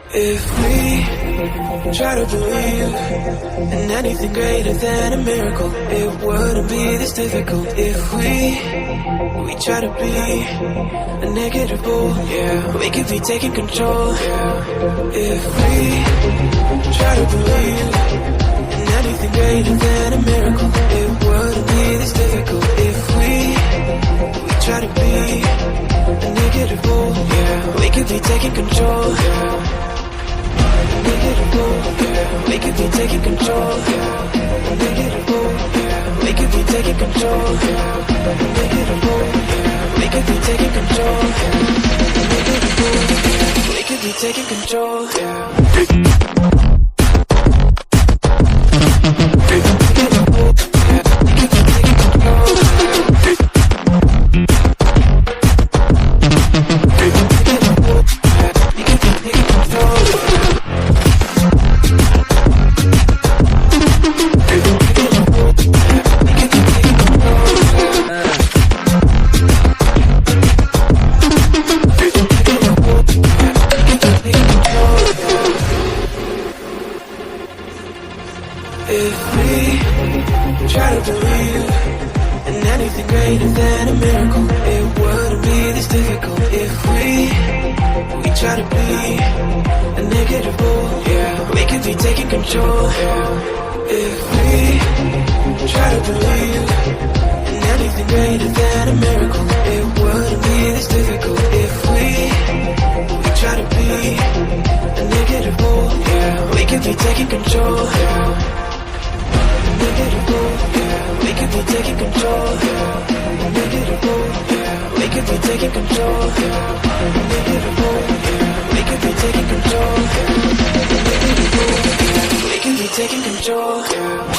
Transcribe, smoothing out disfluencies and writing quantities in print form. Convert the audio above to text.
If we try to believe in anything greater than a miracle, it wouldn't be this difficult. If we try to be a negative bull, yeah, we could be taking control. If we try to believe in anything greater than a miracle, it wouldn't be this difficult. If we try to be a negative bull, yeah, we could be taking control. We could be taking control. We could be taking control. We could be taking control. We could be taking control. If we try to believe in anything greater than a miracle, it wouldn't be this difficult. If we try to be a negative bull, yeah, we could be taking control. If we try to believe in anything greater than a miracle, it wouldn't be this difficult. If we try to be a negative bull, yeah, we could be taking control. We could be taking control. We could be taking control. We could be taking control. We could be taking control.